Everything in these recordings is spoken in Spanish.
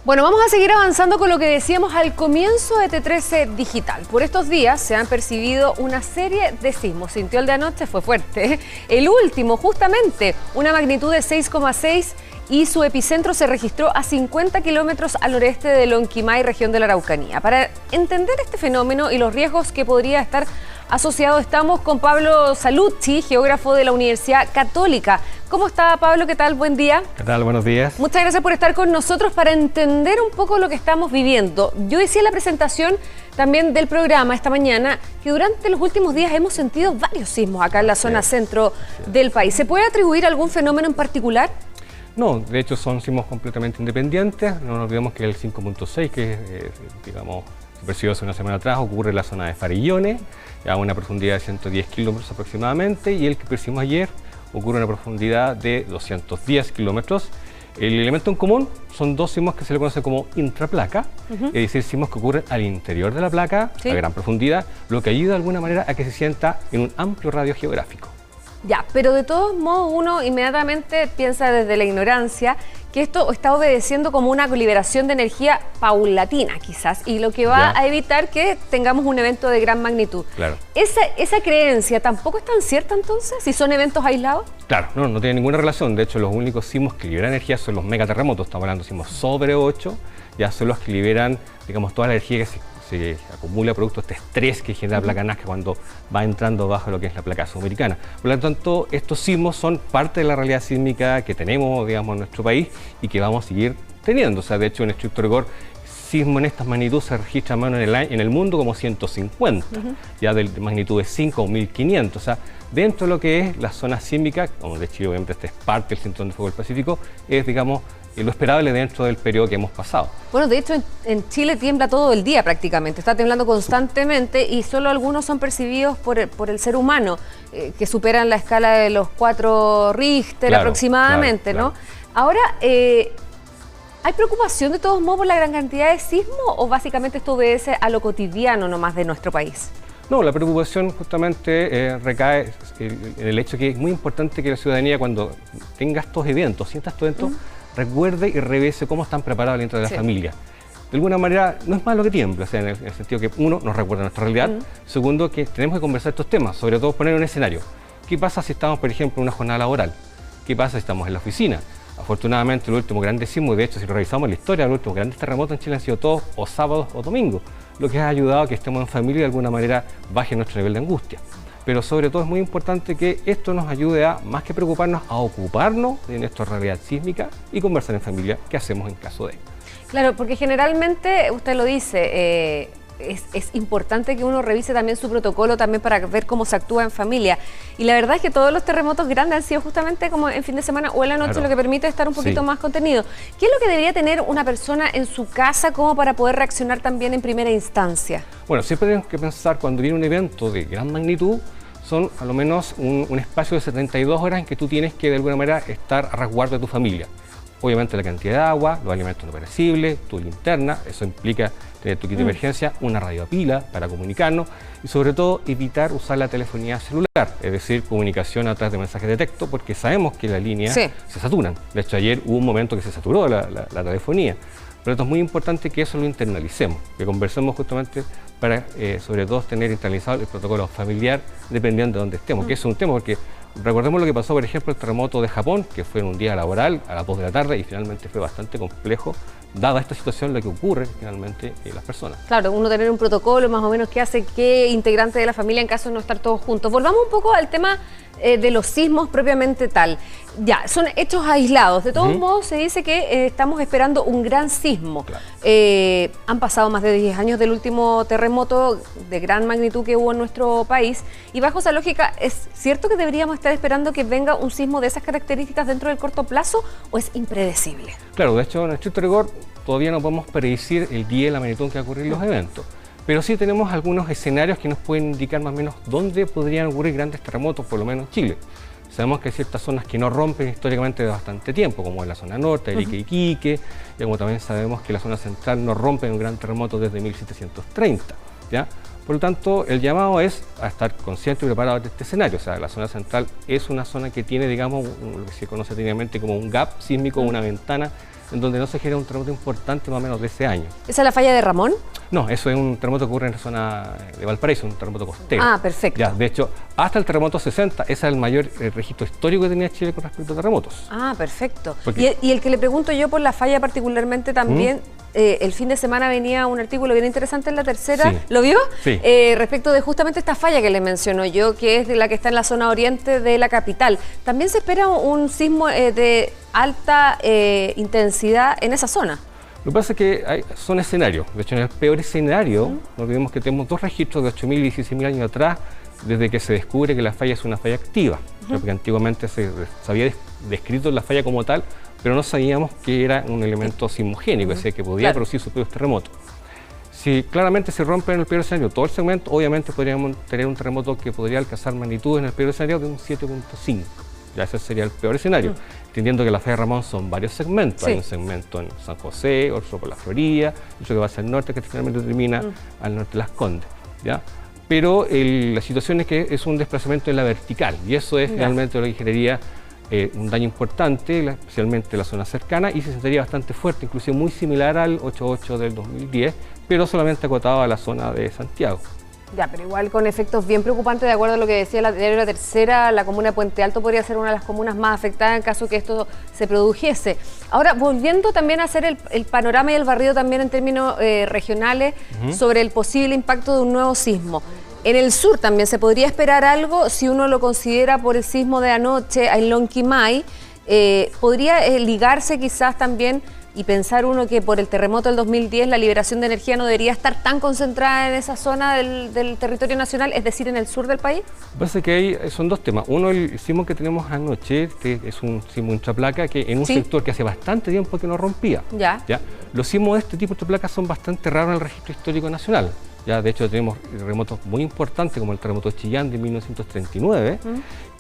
Bueno, vamos a seguir avanzando con lo que decíamos al comienzo de T13 Digital. Por estos días se han percibido una serie de sismos. Sintió el de anoche, fue fuerte. El último, justamente, una magnitud de 6,6 y su epicentro se registró a 50 kilómetros al noreste de Lonquimay, región de la Araucanía. Para entender este fenómeno y los riesgos que podría estar asociado, estamos con Pablo Saluzzi, geógrafo de la Universidad Católica. ¿Cómo está, Pablo? ¿Qué tal? Buen día. ¿Qué tal? Buenos días. Muchas gracias por estar con nosotros para entender un poco lo que estamos viviendo. Yo decía en la presentación también del programa esta mañana que durante los últimos días hemos sentido varios sismos acá en la zona centro del país. ¿Se puede atribuir algún fenómeno en particular? No, de hecho son sismos completamente independientes. No nos olvidemos que el 5.6, que digamos, se percibió hace una semana atrás, ocurre en la zona de Farillones, a una profundidad de 110 kilómetros aproximadamente, y el que percibimos ayer ocurre a una profundidad de 210 kilómetros. El elemento en común son dos sismos que se le conoce como intraplaca, es decir, sismos que ocurren al interior de la placa, a gran profundidad, lo que ayuda de alguna manera a que se sienta en un amplio radio geográfico. Ya, pero de todos modos uno inmediatamente piensa desde la ignorancia que esto está obedeciendo como una liberación de energía paulatina quizás, y lo que va a evitar que tengamos un evento de gran magnitud. Claro. ¿Esa creencia tampoco es tan cierta entonces, si son eventos aislados? Claro, no tiene ninguna relación. De hecho, los únicos sismos que liberan energía son los megaterremotos. Estamos hablando de sismos sobre 8, ya son los que liberan, digamos, toda la energía que se acumula producto de este estrés que genera la placa Nazca cuando va entrando bajo lo que es la placa sudamericana. Por lo tanto, estos sismos son parte de la realidad sísmica que tenemos, digamos, en nuestro país y que vamos a seguir teniendo. O sea, de hecho, en estricto rigor, sismo en estas magnitudes se registra más en el mundo como 150, ya de magnitud de 5 o 1500. O sea, dentro de lo que es la zona sísmica, como de Chile, obviamente, este es parte del Cinturón de Fuego del Pacífico, es, digamos, lo esperable dentro del periodo que hemos pasado. Bueno, de hecho en Chile tiembla todo el día prácticamente, está temblando constantemente y solo algunos son percibidos por el ser humano, que superan la escala de los 4 Richter aproximadamente, ¿no? Ahora, ¿hay preocupación de todos modos por la gran cantidad de sismos o básicamente esto obedece a lo cotidiano nomás de nuestro país? No, la preocupación justamente recae en el hecho que es muy importante que la ciudadanía, cuando tenga estos eventos, sienta estos eventos, recuerde y revise cómo están preparados dentro de la familia. De alguna manera, no es malo que tiemble, o sea, en el sentido que, uno, nos recuerda nuestra realidad, segundo, que tenemos que conversar estos temas, sobre todo poner un escenario. ¿Qué pasa si estamos, por ejemplo, en una jornada laboral? ¿Qué pasa si estamos en la oficina? Afortunadamente, el último gran sismo, y de hecho, si revisamos la historia, los últimos grandes terremotos en Chile han sido todos o sábados o domingos, lo que ha ayudado a que estemos en familia y de alguna manera baje nuestro nivel de angustia. Pero sobre todo es muy importante que esto nos ayude a, más que preocuparnos, a ocuparnos de nuestra realidad sísmica y conversar en familia qué hacemos en caso de. Claro, porque generalmente, usted lo dice, es importante que uno revise también su protocolo también para ver cómo se actúa en familia. Y la verdad es que todos los terremotos grandes han sido justamente como en fin de semana o en la noche, lo que permite estar un poquito más contenido. ¿Qué es lo que debería tener una persona en su casa como para poder reaccionar también en primera instancia? Bueno, siempre tenemos que pensar cuando viene un evento de gran magnitud, son a lo menos un espacio de 72 horas en que tú tienes que de alguna manera estar a resguardo de tu familia. Obviamente la cantidad de agua, los alimentos no perecibles, tu linterna, eso implica tener tu kit de emergencia, una radio a pila para comunicarnos y sobre todo evitar usar la telefonía celular, es decir, comunicación a través de mensajes de texto, porque sabemos que las líneas se saturan. De hecho, ayer hubo un momento que se saturó la telefonía. Pero esto es muy importante que eso lo internalicemos, que conversemos justamente para, sobre todo, tener internalizado el protocolo familiar dependiendo de dónde estemos, que es un tema, porque recordemos lo que pasó, por ejemplo, el terremoto de Japón, que fue en un día laboral a las 2 de la tarde y finalmente fue bastante complejo, dada esta situación, lo que ocurre finalmente en las personas. Claro, uno tener un protocolo más o menos que hace que integrantes de la familia en caso de no estar todos juntos. Volvamos un poco al tema de los sismos propiamente tal. Ya, son hechos aislados. De todos modos, se dice que estamos esperando un gran sismo. Han pasado más de 10 años del último terremoto de gran magnitud que hubo en nuestro país. Y bajo esa lógica, ¿es cierto que deberíamos estar esperando que venga un sismo de esas características dentro del corto plazo o es impredecible? Claro, de hecho, en estricto rigor, todavía no podemos predecir el día y la magnitud en que ocurrir los eventos. Pero sí tenemos algunos escenarios que nos pueden indicar más o menos dónde podrían ocurrir grandes terremotos, por lo menos en Chile. Sabemos que hay ciertas zonas que no rompen históricamente de bastante tiempo, como en la zona norte, Arica y Iquique, y como también sabemos que la zona central no rompe un gran terremoto desde 1730. ¿ya? Por lo tanto, el llamado es a estar consciente y preparado de este escenario. O sea, la zona central es una zona que tiene, digamos, lo que se conoce técnicamente como un gap sísmico, una ventana en donde no se genera un terremoto importante más o menos de ese año. ¿Esa es la falla de Ramón? No, eso es un terremoto que ocurre en la zona de Valparaíso, un terremoto costero. Ah, perfecto. Ya, de hecho, hasta el terremoto 60, ese es el mayor registro histórico que tenía Chile con respecto a terremotos. Ah, perfecto. Porque, Y el que le pregunto yo por la falla particularmente también, el fin de semana venía un artículo bien interesante en La Tercera, sí. ¿lo vio? Sí. Respecto de justamente esta falla que le menciono yo, que es de la que está en la zona oriente de la capital. También se espera un sismo de alta intensidad en esa zona. Lo que pasa es que son escenarios. De hecho, en el peor escenario, no olvidemos que tenemos dos registros de 8.000 y 16.000 años atrás, desde que se descubre que la falla es una falla activa. Porque antiguamente se había descrito la falla como tal, pero no sabíamos que era un elemento sismogénico, es decir, que podía producir sus propios terremotos. Si claramente se rompe en el peor escenario todo el segmento, obviamente podríamos tener un terremoto que podría alcanzar magnitud en el peor escenario de un 7.5. Ya ese sería el peor escenario, entendiendo que la falla de Ramón son varios segmentos. Sí. Hay un segmento en San José, otro por la Florida, otro que va hacia el norte, que finalmente termina al norte de Las Condes, ¿ya? Pero la situación es que es un desplazamiento en la vertical, y eso es realmente lo que generaría un daño importante, especialmente en la zona cercana, y se sentiría bastante fuerte, inclusive muy similar al 8.8 del 2010, pero solamente acotado a la zona de Santiago. Ya, pero igual con efectos bien preocupantes, de acuerdo a lo que decía la diario La Tercera, la comuna de Puente Alto podría ser una de las comunas más afectadas en caso que esto se produjese. Ahora, volviendo también a hacer el panorama y el barrido también en términos regionales sobre el posible impacto de un nuevo sismo. En el sur también se podría esperar algo si uno lo considera por el sismo de anoche en Lonquimay. Podría ligarse quizás también y pensar uno que por el terremoto del 2010 la liberación de energía no debería estar tan concentrada en esa zona del territorio nacional, es decir, en el sur del país. Lo que pasa es que son dos temas. Uno, el sismo que tenemos anoche, que es un sismo intraplaca, que en un sector que hace bastante tiempo que no rompía. Ya. Los sismos de este tipo de placas son bastante raros en el registro histórico nacional. Ya, de hecho, tenemos terremotos muy importantes como el terremoto de Chillán de 1939,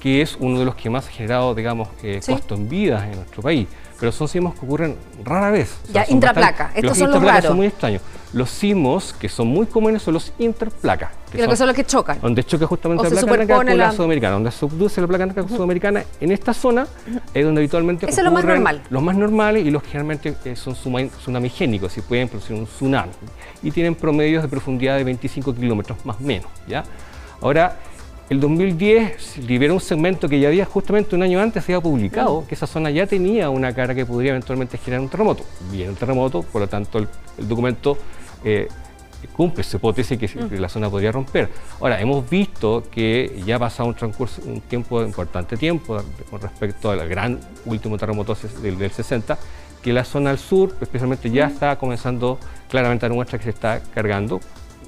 que es uno de los que más ha generado, digamos, costo en vidas en nuestro país. Pero son sismos que ocurren rara vez. O sea, ya, intraplaca. Estos son los raros. Son muy extraños. Los sismos que son muy comunes son los interplacas. Que son los que chocan. Donde choca justamente la placa nácar con la sudamericana. Donde se subduce la placa nácar sudamericana. En esta zona es donde habitualmente eso es lo más normal. Los más normales y los que generalmente son tsunamigénicos y pueden producir un tsunami. Y tienen promedios de profundidad de 25 kilómetros más o menos. ¿Ya? Ahora, el 2010 liberó un segmento que ya había justamente un año antes se había publicado, que esa zona ya tenía una cara que podría eventualmente generar un terremoto. Viene el terremoto, por lo tanto el documento cumple esa hipótesis que la zona podría romper. Ahora, hemos visto que ya ha pasado un tiempo, importante tiempo con respecto al gran último terremoto del 60, que la zona al sur, especialmente, ya está comenzando claramente a dar muestra que se está cargando.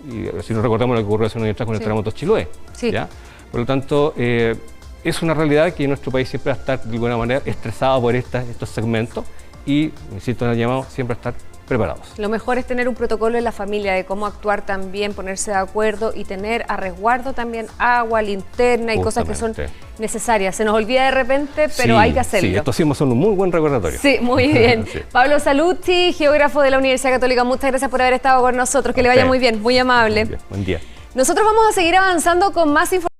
Y si no recordamos lo que ocurrió hace un año atrás con el terremoto Chiloé. ¿Ya? Por lo tanto, es una realidad que nuestro país siempre va a estar de alguna manera estresado por estos segmentos y, insisto en el llamado, siempre a estar preparados. Lo mejor es tener un protocolo en la familia de cómo actuar también, ponerse de acuerdo y tener a resguardo también agua, linterna y cosas que son necesarias. Se nos olvida de repente, pero hay que hacerlo. Sí, estos sismos son un muy buen recordatorio. Sí, muy bien. Pablo Saluzzi, geógrafo de la Universidad Católica, muchas gracias por haber estado con nosotros. Que le vaya muy bien, muy amable. Buen día. Nosotros vamos a seguir avanzando con más información.